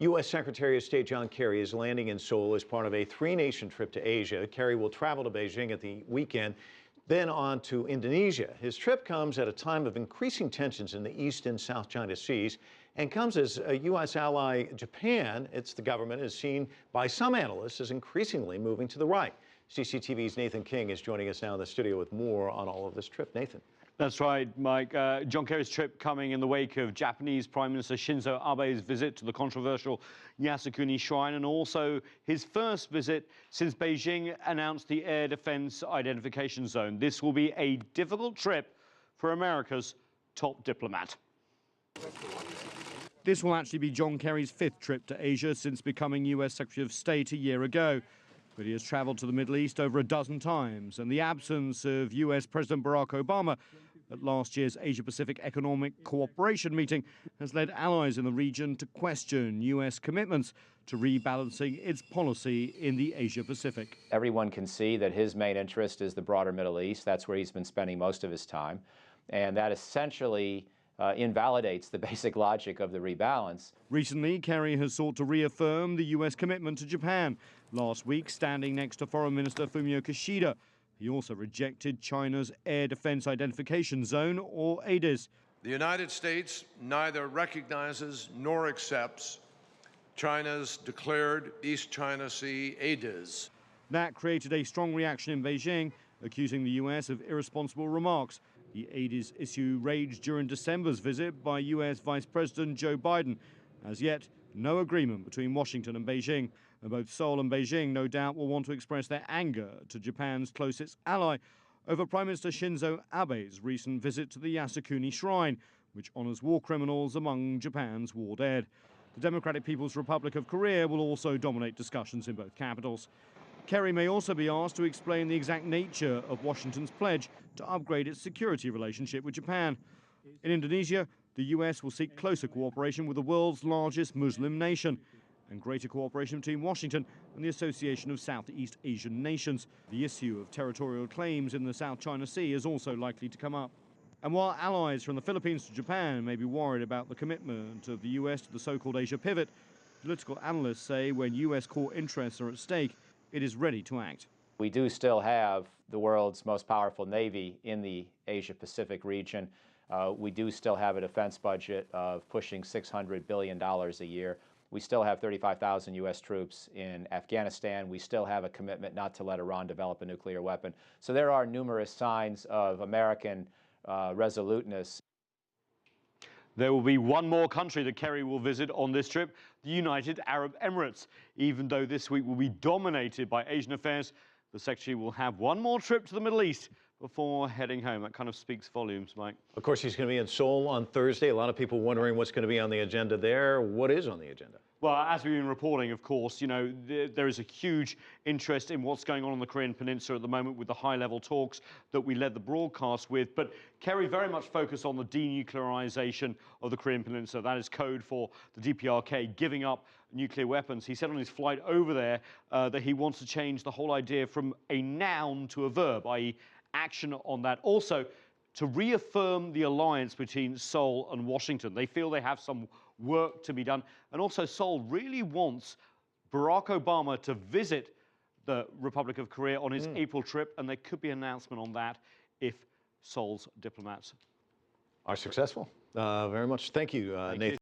U.S. Secretary of State John Kerry is landing in Seoul as part of a three-nation trip to Asia. Kerry will travel to Beijing at the weekend, then on to Indonesia. His trip comes at a time of increasing tensions in the East and South China Seas and comes as a U.S. ally Japan, the government, is seen by some analysts as increasingly moving to the right. CCTV's Nathan King is joining us now in the studio with more on all of this trip. Nathan. That's right, Mike. John Kerry's trip coming in the wake of Japanese Prime Minister Shinzo Abe's visit to the controversial Yasukuni Shrine, and also his first visit since Beijing announced the Air Defense Identification Zone. This will be a difficult trip for America's top diplomat. This will actually be John Kerry's fifth trip to Asia since becoming US Secretary of State a year ago. But he has traveled to the Middle East over a dozen times, and the absence of US President Barack Obama at last year's Asia-Pacific Economic Cooperation meeting has led allies in the region to question US commitments to rebalancing its policy in the Asia-Pacific. Everyone can see that his main interest is the broader Middle East. That's where he's been spending most of his time. And that essentially invalidates the basic logic of the rebalance. Recently, Kerry has sought to reaffirm the US commitment to Japan, last week standing next to Foreign Minister Fumio Kishida. He also rejected China's Air Defense Identification Zone, or ADIZ. The United States neither recognizes nor accepts China's declared East China Sea ADIZ. That created a strong reaction in Beijing, accusing the US of irresponsible remarks. The ADIZ issue raged during December's visit by US Vice President Joe Biden. As yet, no agreement between Washington and Beijing. And both Seoul and Beijing, no doubt, will want to express their anger to Japan's closest ally over Prime Minister Shinzo Abe's recent visit to the Yasukuni Shrine, which honors war criminals among Japan's war dead. The Democratic People's Republic of Korea will also dominate discussions in both capitals. Kerry may also be asked to explain the exact nature of Washington's pledge to upgrade its security relationship with Japan. In Indonesia, the US will seek closer cooperation with the world's largest Muslim nation and greater cooperation between Washington and the Association of Southeast Asian Nations. The issue of territorial claims in the South China Sea is also likely to come up. And while allies from the Philippines to Japan may be worried about the commitment of the US to the so-called Asia pivot, political analysts say when US core interests are at stake, it is ready to act. We do still have the world's most powerful Navy in the Asia-Pacific region. We do still have a defense budget of pushing $600 billion a year. We still have 35,000 U.S. troops in Afghanistan. We still have a commitment not to let Iran develop a nuclear weapon. So there are numerous signs of American resoluteness. There will be one more country that Kerry will visit on this trip, the United Arab Emirates. Even though this week will be dominated by Asian affairs, the Secretary will have one more trip to the Middle East before heading home. That kind of speaks volumes, Mike. Of course, he's going to be in Seoul on Thursday. A lot of people wondering what's going to be on the agenda there. What is on the agenda? Well, as we've been reporting, of course, you know, there is a huge interest in what's going on the Korean Peninsula at the moment with the high-level talks that we led the broadcast with. But Kerry very much focused on the denuclearization of the Korean Peninsula. That is code for the DPRK giving up nuclear weapons. He said on his flight over there that he wants to change the whole idea from a noun to a verb, i.e. action on that. Also, to reaffirm the alliance between Seoul and Washington. They feel they have some work to be done. And also, Seoul really wants Barack Obama to visit the Republic of Korea on his April trip, and there could be an announcement on that if Seoul's diplomats are successful. Very much. Thank you, Nathan.